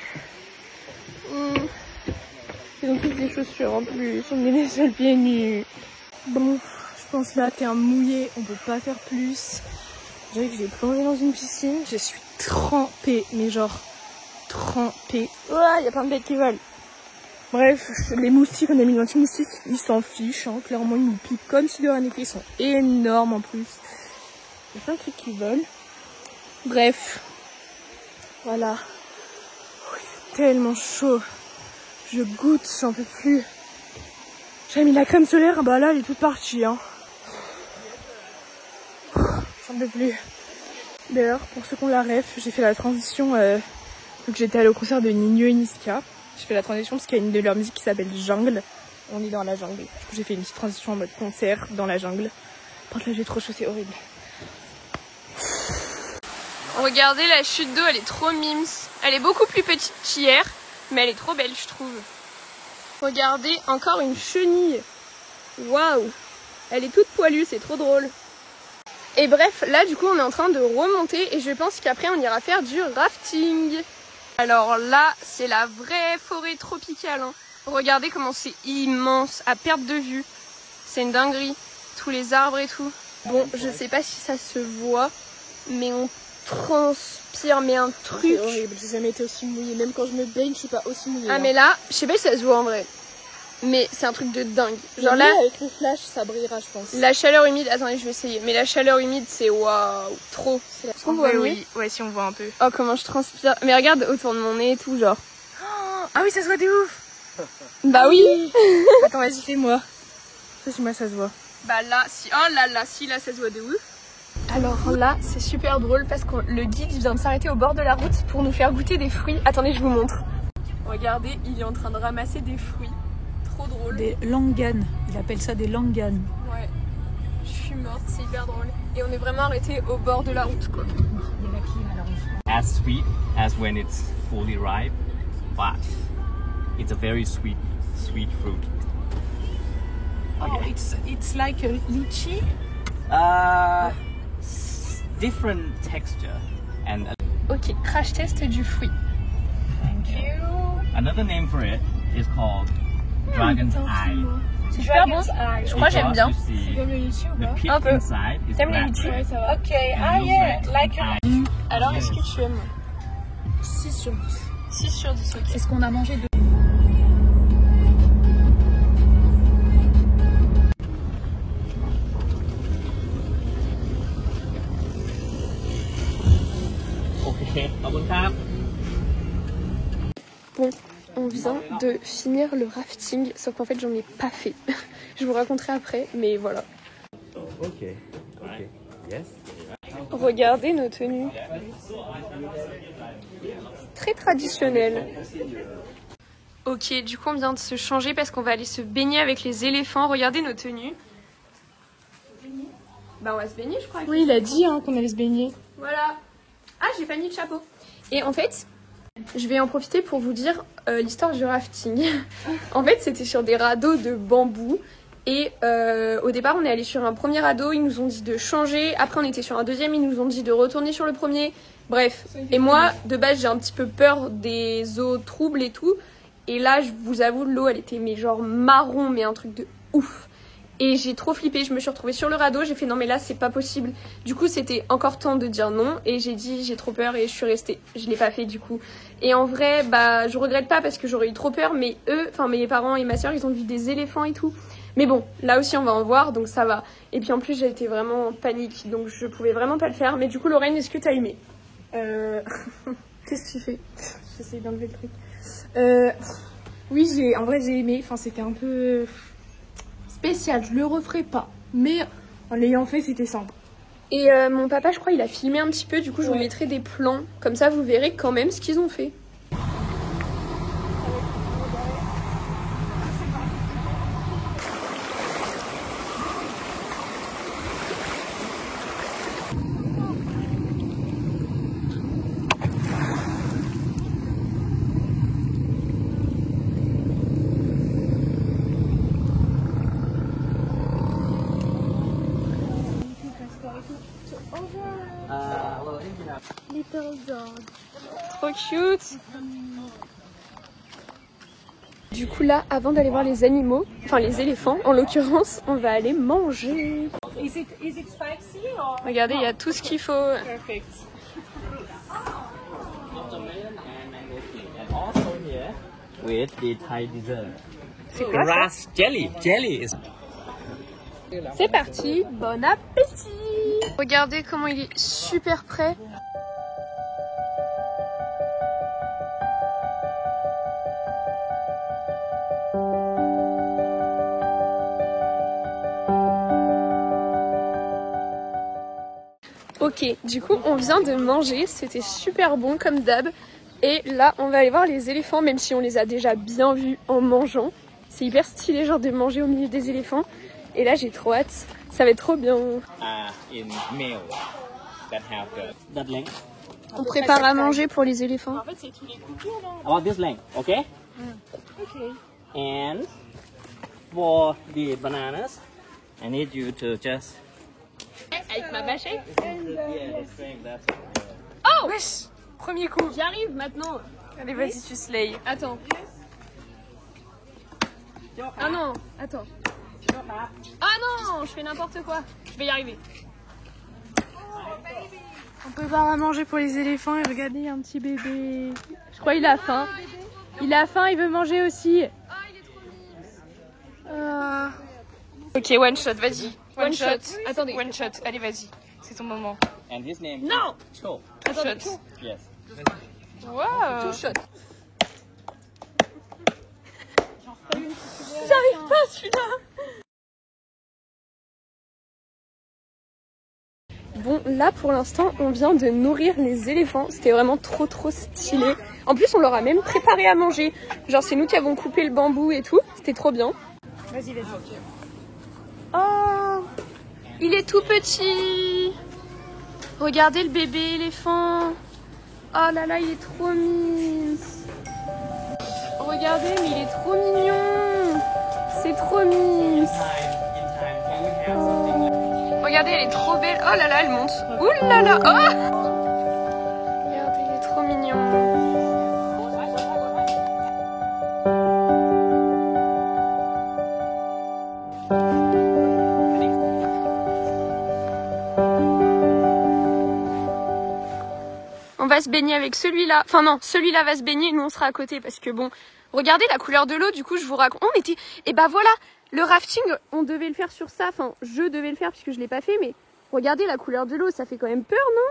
Ils ont tous des chaussures en plus, on est les seuls pieds nus. Bon, je pense là t'es un mouillé, on peut pas faire plus. Je dirais que j'ai plongé dans une piscine, je suis trempée, mais genre trempée. Ouah, y a plein de bêtes qui volent. Bref, les moustiques, on a mis l'anti-moustique, ils s'en fichent, hein. Clairement ils nous piquent comme si de rien n'était, ils sont énormes en plus. Il y a plein de trucs qui volent. Bref, voilà. Oh, il fait tellement chaud. Je goûte, j'en peux plus. J'ai mis la crème solaire, bah là elle est toute partie. Hein. J'en peux plus. D'ailleurs, pour ceux qui ont la ref, j'ai fait la transition, vu que j'étais allée au concert de Ninho et Niska. J'ai fait la transition parce qu'il y a une de leurs musiques qui s'appelle Jungle. On est dans la jungle. Du coup, j'ai fait une petite transition en mode concert dans la jungle. Par contre, là, j'ai trop chaud, c'est horrible. Regardez la chute d'eau, elle est trop mimes. Elle est beaucoup plus petite qu'hier, mais elle est trop belle, je trouve. Regardez, encore une chenille. Waouh! Elle est toute poilue, c'est trop drôle. Et bref, là, du coup, on est en train de remonter et je pense qu'après, on ira faire du rafting. Alors là, c'est la vraie forêt tropicale. Hein. Regardez comment c'est immense, à perte de vue. C'est une dinguerie. Tous les arbres et tout. Bon, je sais pas si ça se voit, mais on transpire, mais un truc. C'est horrible, j'ai jamais été aussi mouillée. Même quand je me baigne, je suis pas aussi mouillée. Ah, mais là, je sais pas si ça se voit en vrai. Mais c'est un truc de dingue. Genre là, avec le flash, ça brillera, je pense. La chaleur humide, attendez, je vais essayer. Mais la chaleur humide, c'est waouh, trop. Est-ce qu'on voit oui, ouais, si on voit un peu. Oh, comment je transpire. Mais regarde autour de mon nez et tout, genre. Oh, ah oui, ça se voit de ouf. Bah oui. Attends, vas-y, fais-moi. Fais-moi, ça se voit. Bah là, si. Oh là là, si, là, ça se voit de ouf. Alors là, c'est super drôle parce que le guide vient de s'arrêter au bord de la route pour nous faire goûter des fruits. Attendez, je vous montre. Regardez, il est en train de ramasser des fruits. Trop drôle. Des langanes, il appelle ça des langanes. Ouais, je suis morte, c'est hyper drôle. Et on est vraiment arrêté au bord de la route quoi. As sweet as when it's fully ripe, but it's a very sweet fruit. Oh, it's like a lychee. different texture and Ok, crash test du fruit. another name for it is called dragon's eye. C'est super bon. Je crois que j'aime bien. The pit Un peu. inside is T'aimes les black. litchis? Ouais, ça va. Ok, Ah yeah, like Alors, est-ce que tu aimes? 6 sur 10. 6 sur 10, ok. Est-ce qu'on a mangé de... Okay,ขอบคุณครับ Bon, on vient de finir le rafting, sauf qu'en fait j'en ai pas fait. Je vous raconterai après, mais voilà. Ok. Yes. Regardez nos tenues. Très traditionnelles. Ok, du coup on vient de se changer parce qu'on va aller se baigner avec les éléphants. Regardez nos tenues. Bah on va se baigner je crois. Oui, il a dit qu'on allait se baigner. Voilà. Ah, j'ai pas mis de chapeau. Et en fait, je vais en profiter pour vous dire l'histoire du rafting. En fait, c'était sur des radeaux de bambou. Et au départ, on est allé sur un premier radeau. Ils nous ont dit de changer. Après, on était sur un deuxième. Ils nous ont dit de retourner sur le premier. Bref. Et moi, de base, j'ai un petit peu peur des eaux troubles et tout. Et là, je vous avoue, l'eau, elle était mais genre marron, mais un truc de ouf. Et j'ai trop flippé, je me suis retrouvée sur le radeau, j'ai fait non mais là c'est pas possible. Du coup c'était encore temps de dire non et j'ai dit j'ai trop peur et je suis restée. Je l'ai pas fait du coup. Et en vrai bah je regrette pas parce que j'aurais eu trop peur, mais eux, enfin mes parents et ma soeur ils ont vu des éléphants et tout. Mais bon, là aussi on va en voir donc ça va. Et puis en plus j'ai été vraiment en panique donc je pouvais vraiment pas le faire. Mais du coup Lorraine, est-ce que t'as aimé? Qu'est-ce que tu fais? J'essaie d'enlever le truc. Oui, en vrai j'ai aimé, enfin c'était un peu spécial, je le referai pas, mais en l'ayant fait c'était sympa. Et mon papa je crois il a filmé un petit peu, du coup je vous mettrai des plans, comme ça vous verrez quand même ce qu'ils ont fait. Trop cute. Du coup là, avant d'aller voir les animaux, enfin les éléphants en l'occurrence, on va aller manger. Regardez, il y a tout ce qu'il faut. Perfect. And also here with the Thai dessert. C'est quoi ça? Grass jelly. Jelly is C'est parti, bon appétit. Regardez comment il est super prêt. Ok, du coup on vient de manger, c'était super bon comme d'hab. Et là on va aller voir les éléphants, même si on les a déjà bien vus en mangeant. C'est hyper stylé genre de manger au milieu des éléphants. Et là j'ai trop hâte, ça va être trop bien. in male that have that length. On prépare à manger pour les éléphants. En fait c'est tous les coupures là. About this length, okay? Ok. And for the bananas, I need you to just Avec ma machette. yeah, the strength, that's Oh wesh, premier coup. J'arrive maintenant. Allez vas-y tu slay. Attends. Ah non, attends. Ah non, je fais n'importe quoi. Je vais y arriver. On prépare à manger pour les éléphants et regardez, il y a un petit bébé. Je crois qu'il a faim. Il a faim, il veut manger aussi. Ah, il est trop mignon. Ok, one shot, vas-y. One shot. Attendez. One shot, allez vas-y. C'est ton moment. and his name Non. is Cho. Two shots. Yes. Wow. Two shots. J'arrive pas à celui-là. Bon, là pour l'instant, on vient de nourrir les éléphants. C'était vraiment trop stylé. En plus, on leur a même préparé à manger. Genre, c'est nous qui avons coupé le bambou et tout. C'était trop bien. Vas-y, vas-y. Oh, il est tout petit. Regardez le bébé éléphant. Oh là là, il est trop mignon. Regardez, mais il est trop mignon. C'est trop mignon. In time, can we have something like Regardez Regardez, elle est trop belle. Oh là là, elle monte. Ouh là là. Oh, regardez, il est trop mignon. On va se baigner avec celui-là. Enfin non, celui-là va se baigner, nous on sera à côté parce que bon, regardez la couleur de l'eau. Du coup, je vous raconte. On était. Et bah voilà, le rafting, on devait le faire sur ça. Enfin, je devais le faire puisque je l'ai pas fait, mais regardez la couleur de l'eau, ça fait quand même peur, non?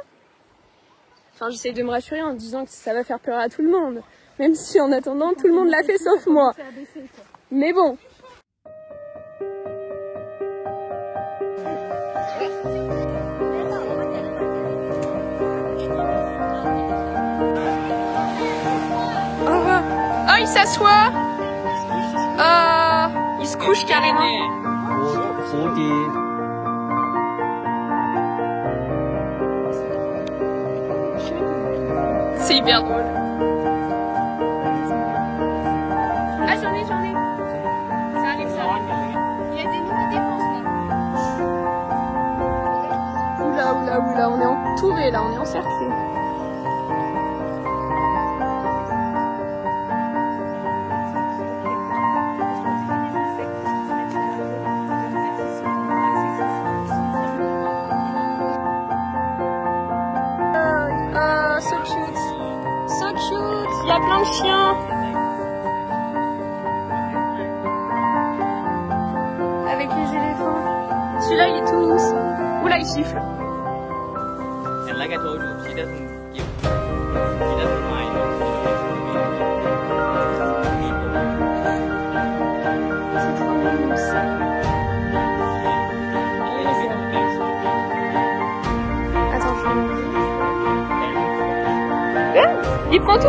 Enfin, j'essaie de me rassurer en disant que ça va faire peur à tout le monde. Même si en attendant, tout le monde l'a fait sauf moi. Mais bon. Oh, il s'assoit. Il se couche carrément. C'est hyper drôle. Ah, j'en ai. Ça arrive. Il y a des nouveaux défenses là. Oula, on est entouré là, on est encerclé. Il y a plein de chiens. Avec les éléphants. Celui-là, il est tout mousse. Oula, il siffle. And like I told you, she doesn't mind. C'est trop mousse. Attends, je vais... Il prend tout.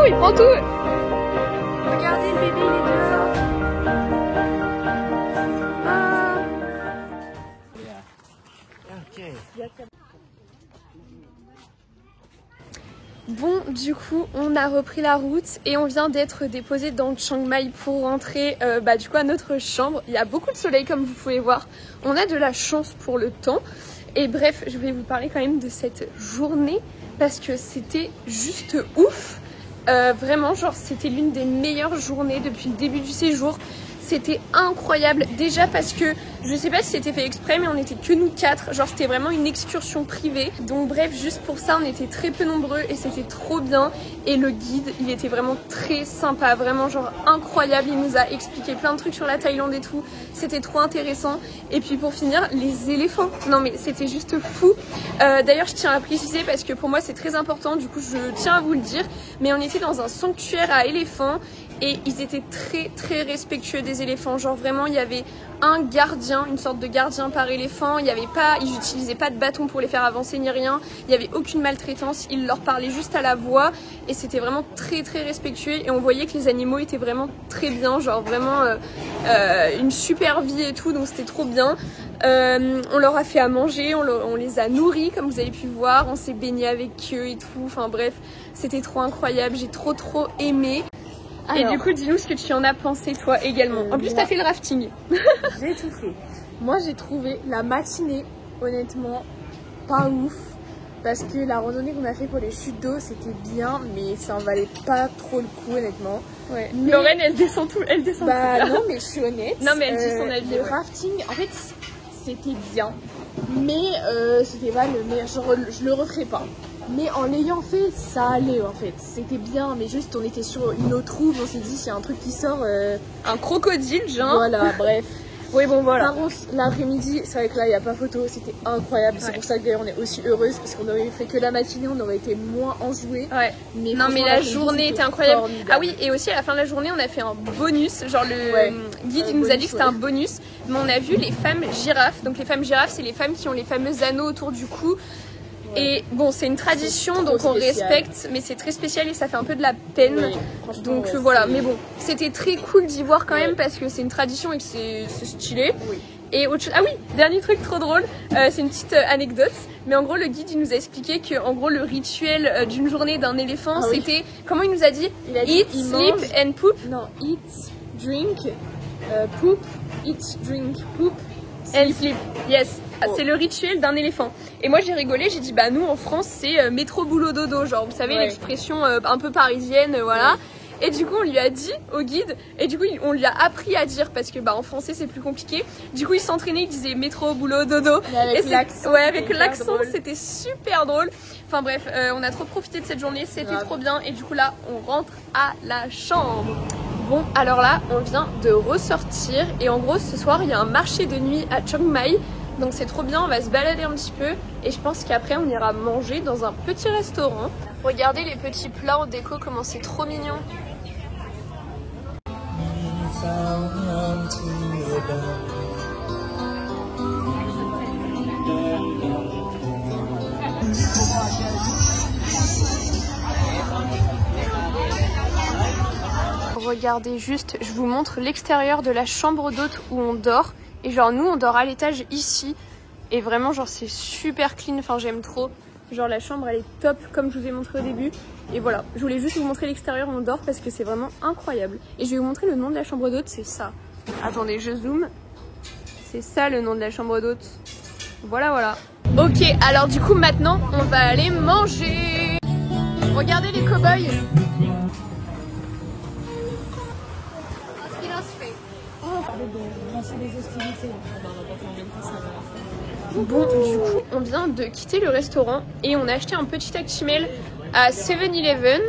Regardez, le bébé, il est dehors. Bon, du coup, on a repris la route et on vient d'être déposé dans Chiang Mai pour rentrer du coup à notre chambre. Il y a beaucoup de soleil comme vous pouvez voir. On a de la chance pour le temps. Et bref, je vais vous parler quand même de cette journée parce que c'était juste ouf. Vraiment, genre, c'était l'une des meilleures journées depuis le début du séjour. C'était incroyable, déjà parce que je sais pas si c'était fait exprès, mais on était que nous 4, genre c'était vraiment une excursion privée. Donc bref, juste pour ça on était très peu nombreux et c'était trop bien. Et le guide, il était vraiment très sympa, vraiment genre incroyable. Il nous a expliqué plein de trucs sur la Thaïlande et tout, c'était trop intéressant. Et puis pour finir, les éléphants, non mais c'était juste fou. D'ailleurs je tiens à préciser parce que pour moi c'est très important, du coup je tiens à vous le dire, mais on était dans un sanctuaire à éléphants. Et ils étaient très respectueux des éléphants, genre vraiment il y avait un gardien, une sorte de gardien par éléphant, ils n'utilisaient pas de bâton pour les faire avancer ni rien, il n'y avait aucune maltraitance, ils leur parlaient juste à la voix et c'était vraiment très respectueux et on voyait que les animaux étaient vraiment très bien, genre vraiment une super vie et tout, donc c'était trop bien. On leur a fait à manger, on les a nourris comme vous avez pu voir, on s'est baigné avec eux et tout, enfin bref, c'était trop incroyable, j'ai trop aimé. Alors, et du coup, dis-nous ce que tu en as pensé toi également. En plus, t'as fait le rafting. J'ai tout fait. Moi, j'ai trouvé la matinée, honnêtement, pas ouf. Parce que la randonnée qu'on a fait pour les chutes d'eau, c'était bien, mais ça en valait pas trop le coup, honnêtement. Ouais. Mais... Lorraine, elle descend tout. Bah non, mais je suis honnête. Non, mais elle dit son avis. Le rafting, en fait, c'était bien. Mais c'était pas le meilleur. Genre, je le referai pas. Mais en l'ayant fait, ça allait en fait. C'était bien, mais juste on était sur une eau trouble, on s'est dit s'il y a un truc qui sort... Un crocodile, genre. Voilà, bref. Oui, bon, voilà. Par contre, l'après-midi, c'est vrai que là, il n'y a pas photo, c'était incroyable. Ouais. C'est pour ça que d'ailleurs, on est aussi heureuse, parce qu'on aurait fait que la matinée, on aurait été moins enjoués. Ouais. Mais non, mais la journée était incroyable. Formidable. Ah oui, et aussi à la fin de la journée, on a fait un bonus. Genre, le guide, il nous a dit que c'était un bonus. Mais on a vu les femmes girafes. Donc, les femmes girafes, c'est les femmes qui ont les fameux anneaux autour du cou. Et bon, c'est une tradition, donc on respecte, mais c'est très spécial et ça fait un peu de la peine. Oui, donc voilà, mais bon, c'était très cool d'y voir quand même parce que c'est une tradition et que c'est stylé. Oui. Et autre chose, ah oui, dernier truc trop drôle, c'est une petite anecdote, mais en gros le guide il nous a expliqué que en gros le rituel d'une journée d'un éléphant c'était, comment il nous a dit, eat, sleep and poop. Non, eat, drink, poop, eat, drink, poop. And sleep. Yes. C'est le rituel d'un éléphant. Et moi j'ai rigolé, j'ai dit bah nous en France c'est métro boulot dodo, genre vous savez l'expression un peu parisienne, voilà. Et du coup on lui a dit au guide, et du coup on lui a appris à dire parce que bah en français c'est plus compliqué. Du coup il s'entraînait, il disait métro boulot dodo. Avec l'accent c'était super drôle. Enfin bref, on a trop profité de cette journée, c'était trop bien. Et du coup là on rentre à la chambre. Bon alors là on vient de ressortir et en gros ce soir il y a un marché de nuit à Chiang Mai. Donc c'est trop bien, on va se balader un petit peu et je pense qu'après on ira manger dans un petit restaurant. Regardez les petits plats en déco, comment c'est trop mignon. Regardez juste, je vous montre l'extérieur de la chambre d'hôte où on dort. Et genre nous on dort à l'étage ici. Et vraiment genre c'est super clean, enfin j'aime trop. Genre la chambre elle est top comme je vous ai montré au début. Et voilà, je voulais juste vous montrer l'extérieur où on dort parce que c'est vraiment incroyable. Et je vais vous montrer le nom de la chambre d'hôte, c'est ça. Attendez, je zoome. C'est ça le nom de la chambre d'hôte. Voilà, voilà. Ok, alors du coup maintenant on va aller manger. Regardez les cow-boys. Bon, du coup, on vient de quitter le restaurant et on a acheté un petit Actimel à 7-Eleven.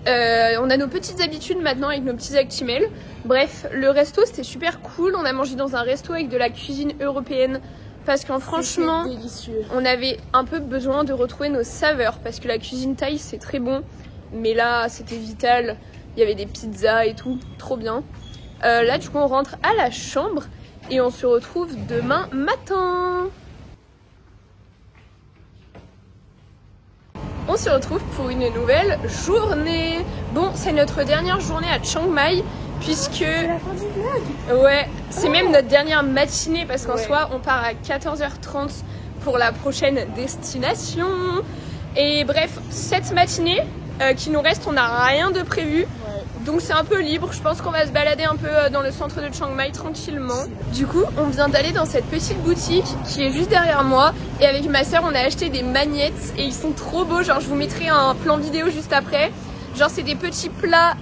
On a nos petites habitudes maintenant avec nos petits Actimel. Bref, le resto c'était super cool. On a mangé dans un resto avec de la cuisine européenne parce qu'en franchement, on avait un peu besoin de retrouver nos saveurs parce que la cuisine thaï c'est très bon. Mais là, c'était vital. Il y avait des pizzas et tout, trop bien. Là, du coup, on rentre à la chambre et on se retrouve demain matin. On se retrouve pour une nouvelle journée. Bon, c'est notre dernière journée à Chiang Mai puisque... C'est la fin du vlog. Ouais, c'est même notre dernière matinée parce qu'en soi, on part à 14h30 pour la prochaine destination. Et bref, cette matinée qui nous reste, on n'a rien de prévu. Donc c'est un peu libre, je pense qu'on va se balader un peu dans le centre de Chiang Mai tranquillement. Du coup, on vient d'aller dans cette petite boutique qui est juste derrière moi. Et avec ma soeur, on a acheté des magnettes et ils sont trop beaux. Genre, je vous mettrai un plan vidéo juste après. Genre, c'est des petits plats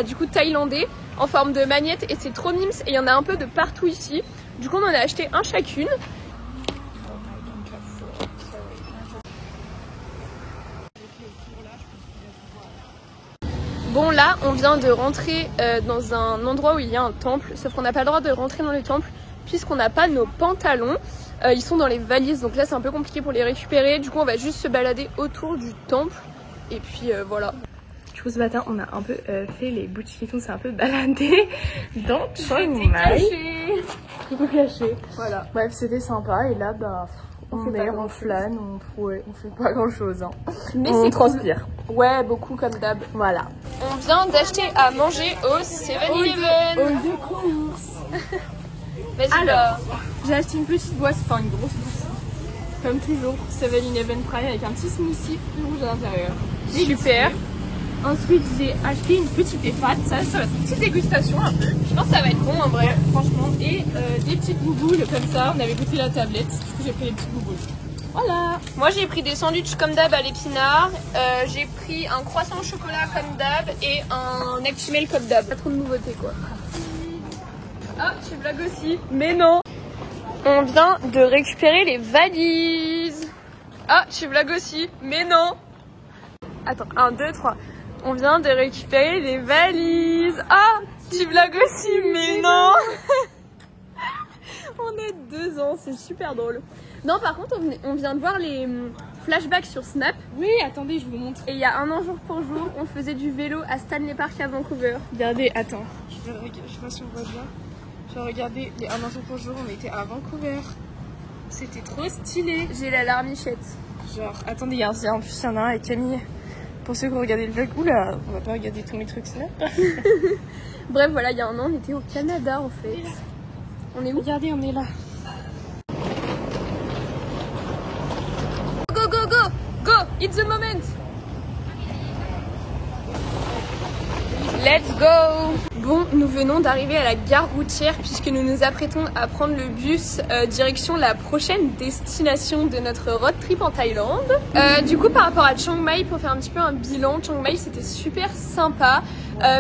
du coup thaïlandais en forme de magnettes et c'est trop mimes. Et il y en a un peu de partout ici. Du coup, on en a acheté un chacune. Bon là, on vient de rentrer dans un endroit où il y a un temple, sauf qu'on n'a pas le droit de rentrer dans le temple puisqu'on n'a pas nos pantalons. Ils sont dans les valises, donc là c'est un peu compliqué pour les récupérer. Du coup, on va juste se balader autour du temple et puis voilà. Du coup, ce matin, on a un peu fait les boutiques et tout, c'est un peu baladé dans Chiang Mai. Tout caché. Voilà. Bref, c'était sympa et là, bah... On flâne, on fait pas grand chose. Hein. Mais on transpire. Cool. Ouais, beaucoup comme d'hab. Voilà. On vient d'acheter à manger au 7-Eleven. Hall de course. Vas-y. Alors, j'ai acheté une petite boîte, enfin une grosse boîte. Comme toujours, 7-Eleven Prime avec un petit smoothie rouge à l'intérieur. Super. Ensuite, j'ai acheté une petite pâte. Ça va être une petite dégustation un peu. Je pense que ça va être bon en vrai, franchement. Et des petites bouboules comme ça. On avait goûté la tablette. Du coup, j'ai pris les petites bouboules. Voilà. Moi, j'ai pris des sandwichs comme d'hab à l'épinard. J'ai pris un croissant au chocolat comme d'hab et un Actimel comme d'hab. Pas trop de nouveautés quoi. Ah, je blague aussi. Mais non. On vient de récupérer les valises. Ah, je blague aussi. Mais non. Attends, 1, 2, 3. On vient de récupérer les valises. Ah, tu blagues aussi, mais non. On a 2 ans, c'est super drôle. Non, par contre, on vient de voir les flashbacks sur Snap. Oui, attendez, je vous montre. Et il y a 1 an jour pour jour, on faisait du vélo à Stanley Park à Vancouver. Regardez, attends, je sais pas si on voit bien. Genre, regardez, les 1 an jour pour jour, on était à Vancouver. C'était trop stylé. J'ai la larmichette. Genre, attendez, en plus, il y en a un avec Camille. Pour ceux qui ont regardé le vlog, oula, on va pas regarder tous mes trucs Snap. Bref, voilà, il y a 1 an, on était au Canada en fait. On est où? Regardez, on est là. Go, go, go! Go! It's the moment! Let's go! Bon, nous venons d'arriver à la gare routière puisque nous nous apprêtons à prendre le bus direction la prochaine destination de notre road trip en Thaïlande. Du coup, par rapport à Chiang Mai, pour faire un petit peu un bilan, Chiang Mai c'était super sympa.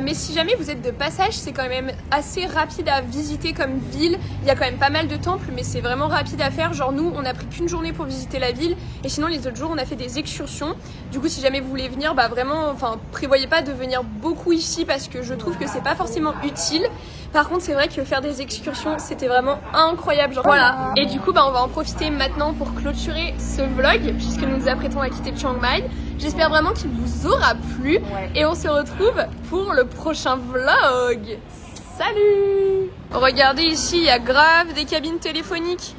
Mais si jamais vous êtes de passage, c'est quand même assez rapide à visiter comme ville. Il y a quand même pas mal de temples, mais c'est vraiment rapide à faire. Genre nous, on a pris qu'une journée pour visiter la ville, et sinon les autres jours, on a fait des excursions. Du coup, si jamais vous voulez venir, bah vraiment, enfin, prévoyez pas de venir beaucoup ici parce que je trouve que c'est pas forcément utile. Par contre, c'est vrai que faire des excursions, c'était vraiment incroyable. Genre, voilà. Et du coup, bah, on va en profiter maintenant pour clôturer ce vlog puisque nous nous apprêtons à quitter Chiang Mai. J'espère vraiment qu'il vous aura plu et on se retrouve pour le prochain vlog. Salut! Regardez ici, il y a grave des cabines téléphoniques.